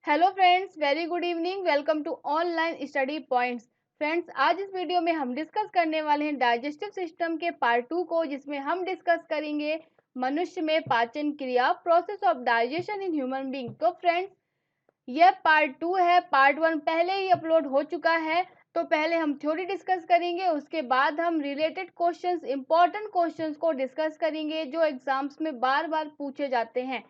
Hello friends, very good evening. Welcome to online study points. Friends, आज इस video में हम डिस्कस करने वाले हैं डाइजेस्टिव सिस्टम के पार्ट 2 को, जिसमें हम डिस्कस करेंगे मनुष्य में पाचन क्रिया, process of digestion in human being. तो फ्रेंड्स, यह पार्ट 2 है। पार्ट 1 पहले ही अपलोड हो चुका है। तो पहले हम थ्योरी डिस्कस करेंगे, उसके बाद हम रिलेटेड क्वेश्चंस, इंपॉर्टेंट क्वेश्चंस को डिस्कस करेंगे जो एग्जाम्स में बार बार पूछे जाते हैं।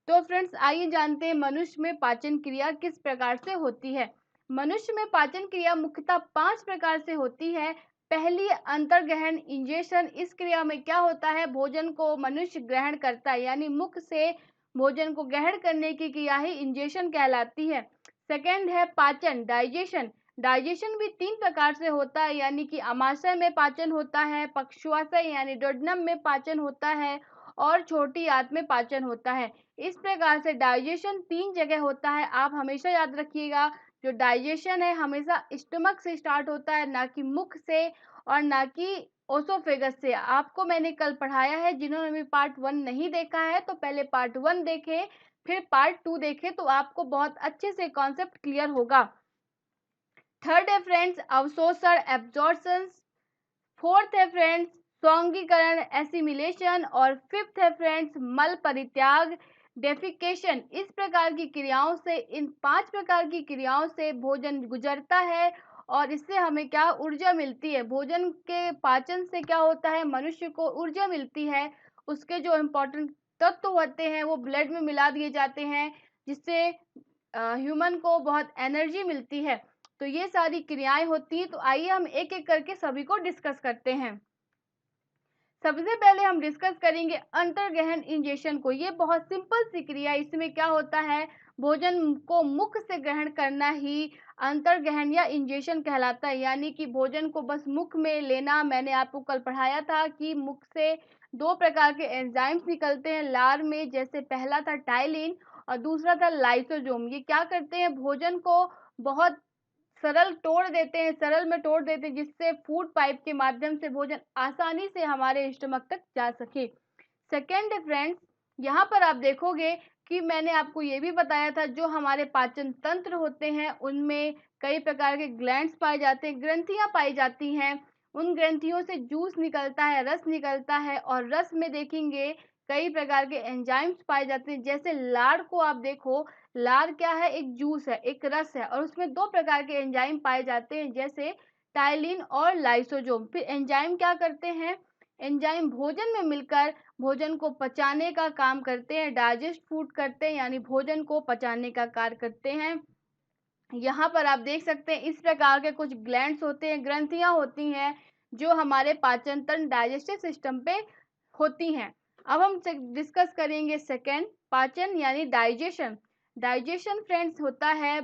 तो फ्रेंड्स, आइए जानते हैं मनुष्य में पाचन क्रिया किस प्रकार से होती है। मनुष्य में पाचन क्रिया मुख्यतः 5 प्रकार से होती है। पहली, अंतर्ग्रहण इंजेशन। इस क्रिया में क्या होता है, भोजन को मनुष्य ग्रहण करता है, यानी मुख से भोजन को ग्रहण करने की क्रिया ही इंजेशन कहलाती है। सेकेंड है पाचन, डाइजेशन। डाइजेशन भी 3 प्रकार से होता है, यानी कि आमाशय में पाचन होता है, पक्षवाशय यानी डोडनम में पाचन होता है और छोटी आंत में पाचन होता है। इस प्रकार से डाइजेशन 3 जगह होता है। आप हमेशा याद रखिएगा, जो डाइजेशन है हमेशा स्टमक से स्टार्ट होता है, ना कि मुख से और ना कि ओसोफेगस से। आपको मैंने कल पढ़ाया है, जिन्होंने भी पार्ट 1 नहीं देखा है तो पहले पार्ट 1 देखें, फिर पार्ट 2 देखें, तो आपको बहुत अच्छे से कॉन्सेप्ट क्लियर होगा। थर्ड है फ्रेंड्स अवशोषण, एब्जॉर्प्शन। फोर्थ है फ्रेंड्स स्वांगीकरण, एसिमिलेशन। और फिफ्थ है फ्रेंड्स मल परित्याग, डेफिकेशन। इस प्रकार की क्रियाओं से, इन 5 प्रकार की क्रियाओं से भोजन गुजरता है और इससे हमें क्या ऊर्जा मिलती है। भोजन के पाचन से क्या होता है, मनुष्य को ऊर्जा मिलती है। उसके जो इम्पोर्टेंट तत्व होते हैं वो ब्लड में मिला दिए जाते हैं, जिससे ह्यूमन को बहुत एनर्जी मिलती है। तो ये सारी क्रियाएं होती हैं। तो आइए हम एक एक करके सभी को डिस्कस करते हैं। सबसे पहले हम डिस्कस करेंगे अंतर्ग्रहण इंजेशन को। ये बहुत सिंपल सी क्रिया है। इसमें क्या होता है, भोजन को मुख से ग्रहण करना ही अंतर्ग्रहण या इंजेशन कहलाता है, यानी कि भोजन को बस मुख में लेना। मैंने आपको कल पढ़ाया था कि मुख से 2 प्रकार के एंजाइम्स निकलते हैं लार में, जैसे पहला था टाइलिन और दूसरा था लाइसोसोम। ये क्या करते हैं, भोजन को बहुत सरल में तोड़ देते हैं, जिससे फूड पाइप के माध्यम से भोजन आसानी से हमारे स्टमक तक जा सके। सेकेंड फ्रेंड्स, यहाँ पर आप देखोगे कि मैंने आपको ये भी बताया था, जो हमारे पाचन तंत्र होते हैं उनमें कई प्रकार के ग्लैंड्स पाए जाते हैं, ग्रंथियां पाई जाती हैं। उन ग्रंथियों से जूस निकलता है, रस निकलता है, और रस में देखेंगे कई प्रकार के एंजाइम्स पाए जाते हैं। जैसे लार को आप देखो, लार क्या है, एक जूस है, एक रस है, और उसमें 2 प्रकार के एंजाइम पाए जाते हैं, जैसे टाइलिन और लाइसोसोम। फिर एंजाइम क्या करते हैं, एंजाइम भोजन में मिलकर भोजन को पचाने का काम करते हैं, डाइजेस्ट फूड करते हैं, यानी भोजन को पचाने का कार्य करते हैं। यहाँ पर आप देख सकते हैं इस प्रकार के कुछ ग्लैंड्स होते हैं, ग्रंथियां होती हैं, जो हमारे पाचन तंत्र डाइजेस्टिव सिस्टम पे होती हैं। अब हम डिस्कस करेंगे सेकेंड, पाचन यानी डाइजेशन। डाइजेशन फ्रेंड्स होता है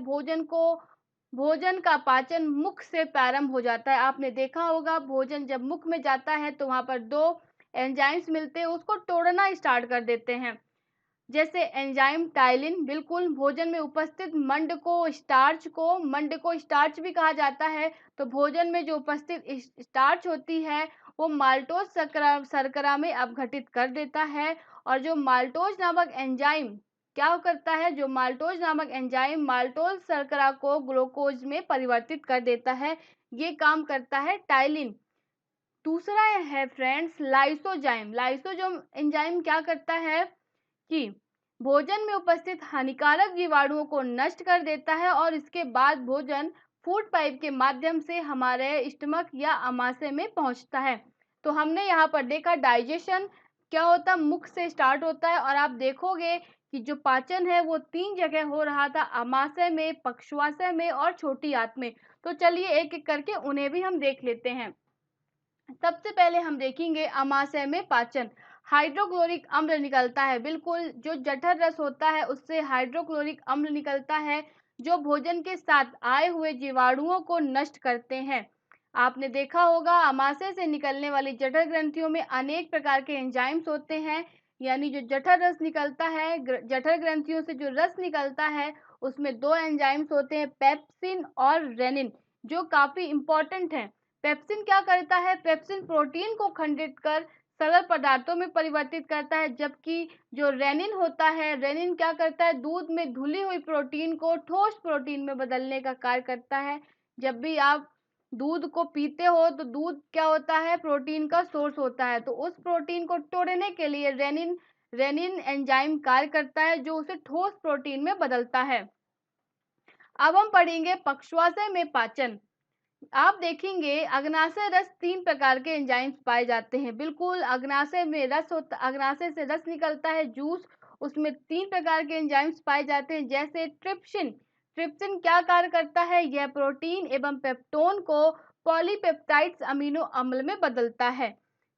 भोजन का पाचन मुख से प्रारंभ हो जाता है। आपने देखा होगा, भोजन जब मुख में जाता है तो वहां पर 2 एंजाइम्स मिलते हैं, उसको तोड़ना स्टार्ट कर देते हैं। जैसे एंजाइम टाइलिन, बिल्कुल भोजन में उपस्थित मंड को स्टार्च भी कहा जाता है। तो भोजन में जो उपस्थित स्टार्च होती है वो माल्टोज शर्करा में अपघटित कर देता है, और जो माल्टोज नामक एंजाइम क्या करता है, जो माल्टोज नामक एंजाइम माल्टोज शर्करा को ग्लूकोज में परिवर्तित कर देता है। ये काम करता है टाइलिन। दूसरा है फ्रेंड्स लाइसोजाइम। लाइसोजाइम एंजाइम क्या करता है कि भोजन में उपस्थित हानिकारक जीवाणुओं को नष्ट कर देता है, और इसके बाद भोजन फूड पाइप के माध्यम से हमारे स्टमक या आमाशय में पहुंचता है। तो हमने यहाँ पर देखा डाइजेशन क्या होता है, मुख से स्टार्ट होता है, और आप देखोगे कि जो पाचन है वो 3 जगह हो रहा था, आमाशय में, पक्षवाशय में और छोटी आंत में। तो चलिए एक एक करके उन्हें भी हम देख लेते हैं। सबसे पहले हम देखेंगे आमाशय में पाचन। हाइड्रोक्लोरिक अम्ल निकलता है, बिल्कुल जो जठर रस होता है उससे हाइड्रोक्लोरिक अम्ल निकलता है, जो भोजन के साथ आए हुए जीवाणुओं को नष्ट करते हैं। आपने देखा होगा, आमाशय से निकलने वाली जठर ग्रंथियों में अनेक प्रकार के एंजाइम्स होते हैं, यानी जो जठर रस निकलता है, जठर ग्रंथियों से जो रस निकलता है उसमें 2 एंजाइम्स होते हैं, पेप्सिन और रेनिन, जो काफी इंपॉर्टेंट हैं। पेप्सिन क्या करता है, पेप्सिन प्रोटीन को खंडित कर सरल पदार्थों में परिवर्तित करता है, जबकि जो रेनिन होता है, रेनिन क्या करता है, दूध में धुली हुई प्रोटीन को ठोस प्रोटीन में बदलने का कार्य करता है। जब भी आप दूध को पीते हो तो दूध क्या होता है, प्रोटीन का सोर्स होता है, तो उस प्रोटीन को तोड़ने के लिए रेनिन रेनिन एंजाइम कार्य करता है, जो उसे ठोस प्रोटीन में बदलता है। अब हम पढ़ेंगे पक्षवातय में पाचन। आप देखेंगे अग्नाशय रस 3 प्रकार के एंजाइम्स पाए जाते हैं। बिल्कुल, अग्नाशय में रस होता, अग्नाशय से रस निकलता है, जूस, उसमें 3 प्रकार के एंजाइम्स पाए जाते हैं, जैसे ट्रिप्सिन। ट्रिप्सिन क्या कार्य करता है, यह प्रोटीन एवं पेप्टोन को पॉलीपेप्टाइड्स अमीनो अम्ल में बदलता है।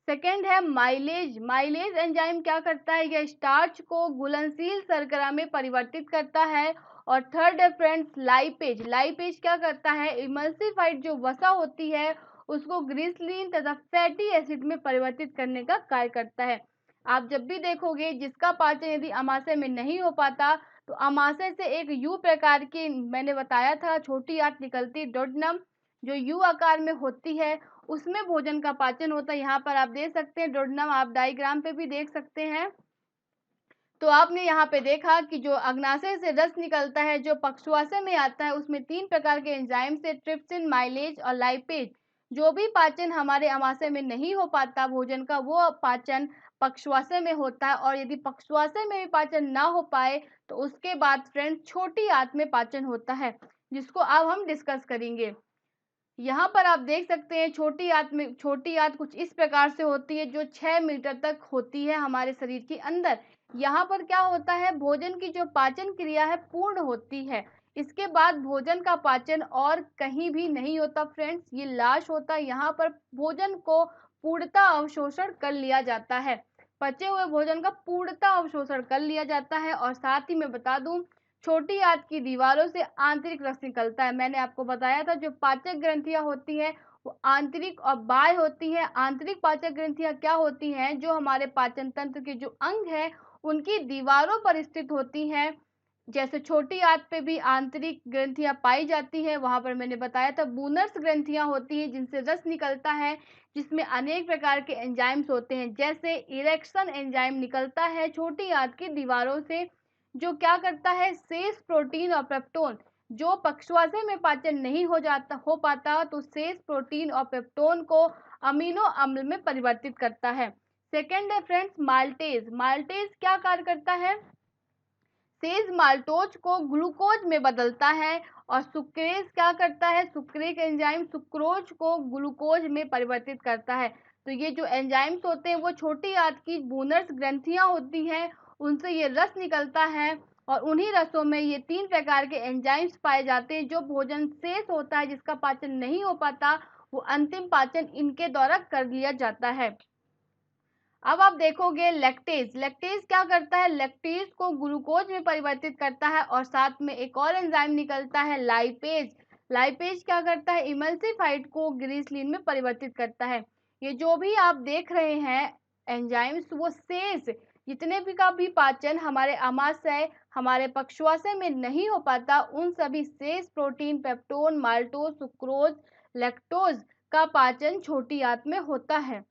सेकेंड है माइलेज। माइलेज एंजाइम क्या करता है, यह स्टार्च को घुलनशील शर्करा में परिवर्तित करता है। और थर्ड है फ्रेंड्स लाइपेज। लाइपेज क्या करता है, इमल्सिफाइड जो वसा होती है उसको ग्लिसरीन तथा फैटी एसिड में परिवर्तित करने का कार्य करता है। आप जब भी देखोगे जिसका पाचन यदि अमाशय में नहीं हो पाता, तो अमाशय से एक यू प्रकार की, मैंने बताया था, छोटी आंत निकलती डोडनम, जो यू आकार में होती है, उसमें भोजन का पाचन होता है। यहाँ पर आप देख सकते हैं डोडनम, आप डायग्राम पे भी देख सकते हैं। तो आपने यहाँ पे देखा कि जो अग्नाशय से रस निकलता है, जो पक्षवातय में आता है, उसमें 3 प्रकार के एंजाइम से ट्रिप्सिन, माइलेज और लाइपेज। जो भी पाचन हमारे अमाशय में नहीं हो पाता भोजन का, वो पाचन पक्षवातय में होता है। और यदि पक्षवातय में भी पाचन ना हो पाए, तो उसके बाद फ्रेंड्स छोटी आंत में पाचन होता है, जिसको अब हम डिस्कस करेंगे। यहाँ पर आप देख सकते हैं छोटी आंत कुछ इस प्रकार से होती है, जो 6 मीटर तक होती है हमारे शरीर के अंदर। यहाँ पर क्या होता है, भोजन की जो पाचन क्रिया है पूर्ण होती है। इसके बाद भोजन का पाचन और कहीं भी नहीं होता फ्रेंड्स, ये लाश होता है। यहाँ पर भोजन को पूर्णतः अवशोषण कर लिया जाता है, पचे हुए भोजन का पूर्णतः अवशोषण कर लिया जाता है। और साथ ही मैं बता दूं, छोटी आंत की दीवारों से आंतरिक रस निकलता है। मैंने आपको बताया था जो पाचक ग्रंथियां होती हैं वो आंतरिक और बाह्य होती हैं। आंतरिक पाचक ग्रंथियां क्या होती हैं, जो हमारे पाचन तंत्र के जो अंग हैं उनकी दीवारों पर स्थित होती हैं। जैसे छोटी आंत पे भी आंतरिक ग्रंथियां पाई जाती हैं, वहां पर मैंने बताया था बूनर्स ग्रंथियां होती हैं जिनसे रस निकलता है, जिसमें अनेक प्रकार के एंजाइम्स होते हैं। जैसे इरेक्शन एंजाइम निकलता है छोटी आंत की दीवारों से, जो क्या करता है, शेष प्रोटीन और पेप्टोन, जो पक्षवातय में पाचन नहीं हो पाता, तो शेष प्रोटीन और पेप्टोन को अमीनो अम्ल में परिवर्तित करता है। सेकेंड है फ्रेंड्स माल्टेज। माल्टेज क्या कार्य करता है, शेष माल्टोज को ग्लूकोज में बदलता है। और सुक्रेज क्या करता है, सुक्रेक एंजाइम सुक्रोज को ग्लूकोज में परिवर्तित करता है। तो ये जो एंजाइम्स होते हैं वो छोटी आंत की बूनर्स ग्रंथियां होती हैं, उनसे ये रस निकलता है। और उन्हीं रसों में ये 3 प्रकार के एंजाइम्स पाए जाते हैं। जो भोजन शेष होता है, जिसका पाचन नहीं हो पाता, वो अंतिम पाचन इनके द्वारा कर लिया जाता है। अब आप देखोगे लैक्टेज। लैक्टेज क्या करता है, लैक्टेज को ग्लूकोज में परिवर्तित करता है। और साथ में एक और एंजाइम निकलता है लाइपेज। लाइपेज क्या करता है, इमल्सिफाइड को ग्लिसरीन में परिवर्तित करता है। ये जो भी आप देख रहे हैं एंजाइम्स, वो शेष जितने भी का भी पाचन हमारे आमाशय, हमारे पक्षवातय में नहीं हो पाता, उन सभी शेष protein, peptone, maltose, sucrose, lactose का पाचन छोटी आंत में होता है।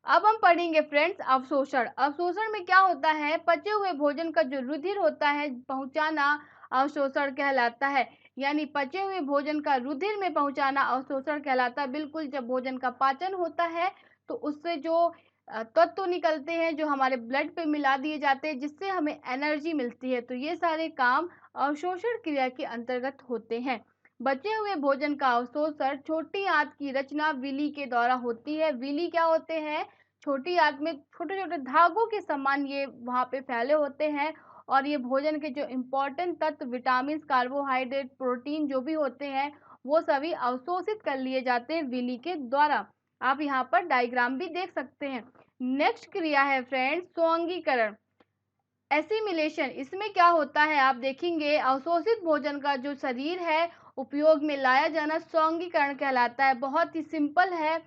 अब हम पढ़ेंगे फ्रेंड्स अवशोषण। अवशोषण में क्या होता है, पचे हुए भोजन का जो रुधिर होता है पहुंचाना अवशोषण कहलाता है। यानी पचे हुए भोजन का रुधिर में पहुंचाना अवशोषण कहलाता है। बिल्कुल, जब भोजन का पाचन होता है तो उससे जो तत्व निकलते हैं, जो हमारे ब्लड पे मिला दिए जाते हैं, जिससे हमें एनर्जी मिलती है, तो ये सारे काम अवशोषण क्रिया के अंतर्गत होते हैं। बचे हुए भोजन का अवशोषण छोटी आंत की रचना विली के द्वारा होती है। विली क्या होते हैं, छोटी आंत में छोटे छोटे धागों के समान ये वहां पे फैले होते हैं। और ये भोजन के जो इम्पोर्टेंट तत्व, विटामिन, कार्बोहाइड्रेट, प्रोटीन जो भी होते हैं, वो सभी अवशोषित कर लिए जाते हैं विली के द्वारा। आप यहाँ पर डायग्राम भी देख सकते हैं। नेक्स्ट क्रिया है फ्रेंड्स स्वांगीकरण, एसिमिलेशन। इसमें क्या होता है, आप देखेंगे अवशोषित भोजन का जो शरीर है उपयोग में लाया जाना स्वांगीकरण कहलाता है। बहुत ही सिंपल है,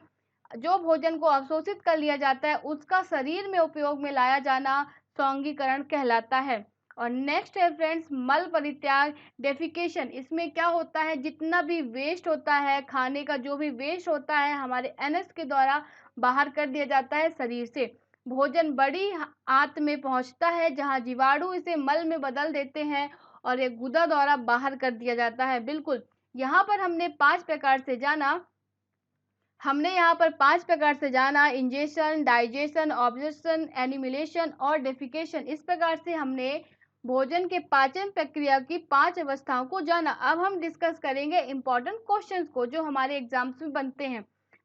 जो भोजन को अवशोषित कर लिया जाता है उसका शरीर में उपयोग में लाया जाना स्वांगीकरण कहलाता है। और नेक्स्ट है फ्रेंड्स मल परित्याग, डेफिकेशन। इसमें क्या होता है, जितना भी वेस्ट होता है, खाने का जो भी वेस्ट होता है हमारे एनएस के द्वारा, बाहर कर दिया जाता है शरीर से। भोजन बड़ी आंत में पहुंचता है जहां जीवाणु इसे मल में बदल देते हैं और ये गुदा द्वारा बाहर कर दिया जाता है। बिल्कुल, यहाँ पर हमने 5 प्रकार से जाना इंजेशन, डाइजेशन, ऑब्जर्वेशन, एनिमिलेशन और डेफिकेशन। इस प्रकार से हमने भोजन के पाचन प्रक्रिया की 5 अवस्थाओं को जाना। अब हम डिस्कस करेंगे इंपॉर्टेंट क्वेश्चंस को जो हमारे एग्जाम्स में बनते हैं।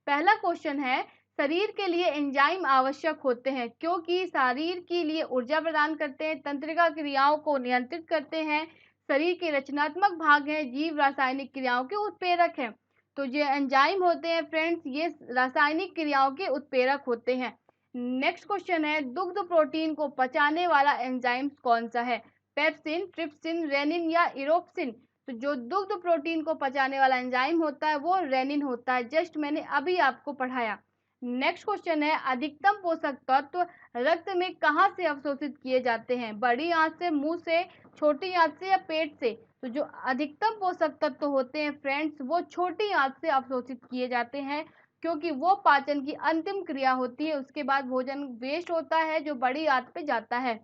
पहला क्वेश्चन है, शरीर के लिए एंजाइम आवश्यक होते हैं क्योंकि शरीर के लिए ऊर्जा प्रदान करते हैं, तंत्रिका क्रियाओं को नियंत्रित करते हैं, शरीर के रचनात्मक भाग हैं, जीव रासायनिक क्रियाओं के उत्प्रेरक हैं। तो ये एंजाइम होते हैं फ्रेंड्स, ये रासायनिक क्रियाओं के उत्प्रेरक होते हैं। नेक्स्ट क्वेश्चन है, दुग्ध प्रोटीन को पचाने वाला एंजाइम कौन सा है? पेप्सिन, ट्रिप्सिन, रेनिन या इरोप्सिन? तो जो दुग्ध प्रोटीन को पचाने वाला एंजाइम होता है वो रेनिन होता है, जस्ट मैंने अभी आपको पढ़ाया। नेक्स्ट क्वेश्चन है, अधिकतम पोषक तत्व रक्त में कहाँ से अवशोषित किए जाते हैं? बड़ी आंत से, मुंह से, छोटी आंत से या पेट से? तो जो अधिकतम पोषक तत्व होते हैं फ्रेंड्स वो छोटी आंत से अवशोषित किए जाते हैं क्योंकि वो पाचन की अंतिम क्रिया होती है, उसके बाद भोजन वेस्ट होता है जो बड़ी आंत पे जाता है।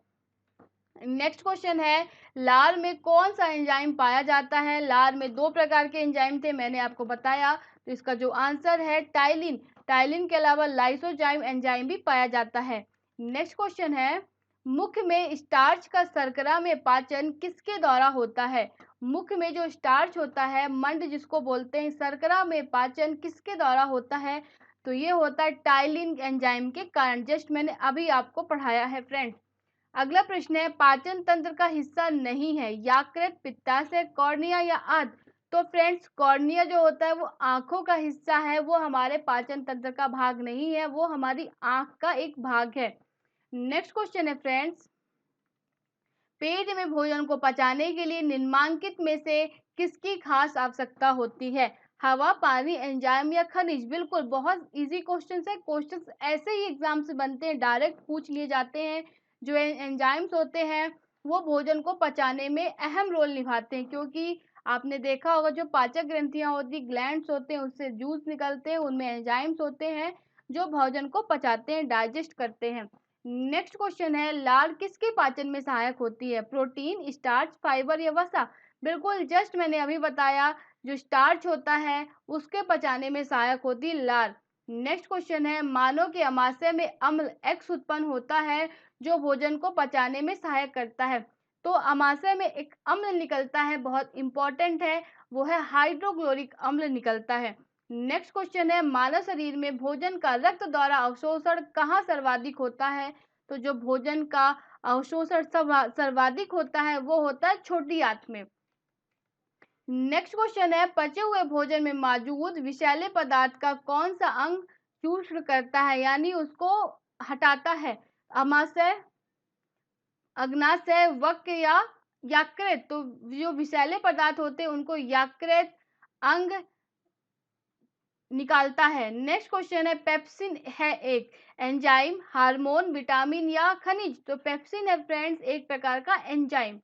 नेक्स्ट क्वेश्चन है, लार में कौन सा एंजाइम पाया जाता है? लार में 2 प्रकार के एंजाइम थे, मैंने आपको बताया। तो इसका जो आंसर है टाइलिन। टाइलिन के अलावा लाइसोजाइम एंजाइम भी पाया जाता है। नेक्स्ट क्वेश्चन है, मुख में स्टार्च का शर्करा में पाचन किसके द्वारा होता है? मुख में जो स्टार्च होता है, मंड जिसको बोलते हैं, शर्करा में पाचन किसके द्वारा होता है? तो ये होता है टाइलिन एंजाइम के कारण, जस्ट मैंने अभी आपको पढ़ाया है फ्रेंड्स। अगला प्रश्न है, पाचन तंत्र का हिस्सा नहीं है, यकृत, पित्ताशय, कॉर्निया या आंत? तो फ्रेंड्स कॉर्निया जो होता है वो आंखों का हिस्सा है, वो हमारे पाचन तंत्र का भाग नहीं है, वो हमारी आंख का एक भाग है। नेक्स्ट क्वेश्चन है फ्रेंड्स, पेट में भोजन को पचाने के लिए निम्नलिखित में से किसकी खास आवश्यकता होती है? हवा, पानी, एंजाइम या खनिज? बिल्कुल, बहुत इजी क्वेश्चंस है। क्वेश्चंस ऐसे ही एग्जाम से बनते हैं, डायरेक्ट पूछ लिए जाते हैं। जो एंजाइम्स होते हैं वो भोजन को पचाने में अहम रोल निभाते हैं क्योंकि आपने देखा होगा जो पाचक ग्रंथियां होती, ग्लैंड्स होते हैं, उससे जूस निकलते हैं, उनमें एंजाइम्स होते हैं जो भोजन को पचाते हैं, डाइजेस्ट करते हैं। नेक्स्ट क्वेश्चन है, लार किसके पाचन में सहायक होती है? प्रोटीन, स्टार्च, फाइबर या वसा? बिल्कुल, जस्ट मैंने अभी बताया, जो स्टार्च होता है उसके पचाने में सहायक होती है लार। नेक्स्ट क्वेश्चन है, मानव के अमाशय में अम्ल एक्स उत्पन्न होता है जो भोजन को पचाने में सहायक करता है। तो अमाशय में एक अम्ल निकलता है, बहुत इंपॉर्टेंट है, वो है हाइड्रोक्लोरिक अम्ल निकलता है। नेक्स्ट क्वेश्चन है, मानव शरीर में भोजन का रक्त द्वारा अवशोषण कहाँ सर्वाधिक होता है? तो जो भोजन का अवशोषण सर्वाधिक होता है वो होता है छोटी आंत में। नेक्स्ट क्वेश्चन है, पचे हुए भोजन में मौजूद विषैले पदार्थ का कौन सा अंग चूर्ण करता है, यानी उसको हटाता है? अमाशय, अग्नाशय, वक्र या यकृत? तो जो विषैले पदार्थ होते हैं उनको यकृत अंग निकालता है। नेक्स्ट क्वेश्चन है, पेप्सिन है एक एंजाइम, हार्मोन, विटामिन या खनिज? तो पेप्सिन है फ्रेंड्स एक प्रकार का एंजाइम।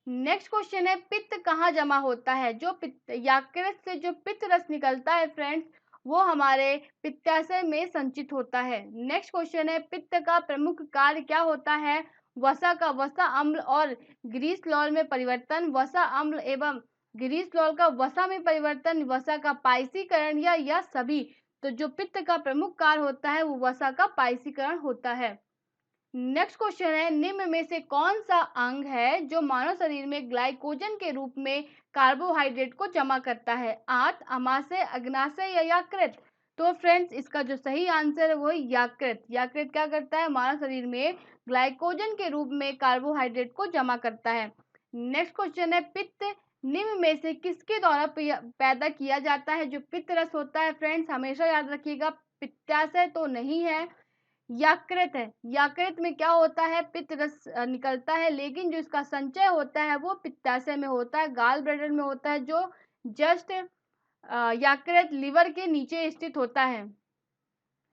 नेक्स्ट क्वेश्चन है, पित्त कहाँ जमा होता है? जो पित्त, यकृत से जो पित्त रस निकलता है फ्रेंड्स वो हमारे पित्ताशय में संचित होता है। नेक्स्ट क्वेश्चन है, पित्त का प्रमुख कार्य क्या होता है? वसा का वसा अम्ल और ग्रीसलॉल में परिवर्तन, वसा अम्ल एवं ग्रीसलॉल का वसा में परिवर्तन, वसा का पाइसीकरण या सभी? तो जो पित्त का प्रमुख कार्य होता है वो वसा का पाइसीकरण होता है। नेक्स्ट क्वेश्चन है, निम्न में से कौन सा अंग है जो मानव शरीर में ग्लाइकोजन के रूप में कार्बोहाइड्रेट को जमा करता है? आंत, अमाशय, अग्नाशय या यकृत? तो फ्रेंड्स इसका जो सही आंसर है वो है यकृत। यकृत क्या करता है? मानव शरीर में ग्लाइकोजन के रूप में कार्बोहाइड्रेट को जमा करता है। नेक्स्ट क्वेश्चन है, पित्त निम्न में से किसके द्वारा पैदा किया जाता है? जो पित्त रस होता है फ्रेंड्स हमेशा याद रखिएगा, पित्ताशय तो नहीं है, यकृत है। यकृत में क्या होता है? पित्त रस निकलता है, लेकिन जो इसका संचय होता है वो पित्ताशय में होता है, गाल ब्लैडर में होता है, जो जस्ट यकृत लिवर के नीचे स्थित होता है।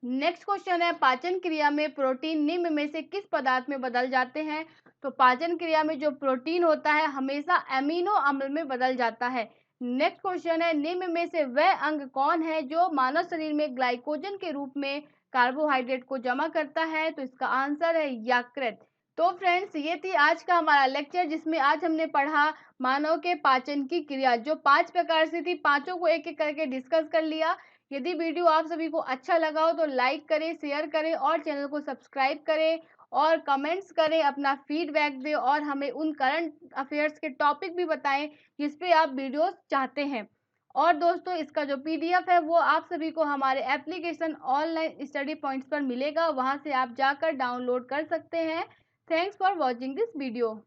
नेक्स्ट क्वेश्चन है, पाचन क्रिया में प्रोटीन निम्न में से किस पदार्थ में बदल जाते हैं? तो पाचन क्रिया में जो प्रोटीन होता है हमेशा एमिनो अम्ल में बदल जाता है। नेक्स्ट क्वेश्चन है, निम्न में से वह अंग कौन है जो मानव शरीर में ग्लाइकोजन के रूप में कार्बोहाइड्रेट को जमा करता है? तो इसका आंसर है यकृत। तो फ्रेंड्स, ये थी आज का हमारा लेक्चर, जिसमें आज हमने पढ़ा मानव के पाचन की क्रिया, जो 5 प्रकार से थी। पांचों को एक एक करके डिस्कस कर लिया। यदि वीडियो आप सभी को अच्छा लगा हो तो लाइक करें, शेयर करें और चैनल को सब्सक्राइब करें और कमेंट्स करें, अपना फीडबैक दें और हमें उन करंट अफेयर्स के टॉपिक भी बताएं जिस पे आप वीडियोस चाहते हैं। और दोस्तों, इसका जो पीडीएफ है वो आप सभी को हमारे एप्लीकेशन ऑनलाइन स्टडी पॉइंट्स पर मिलेगा, वहां से आप जाकर डाउनलोड कर सकते हैं। Thanks for watching this video.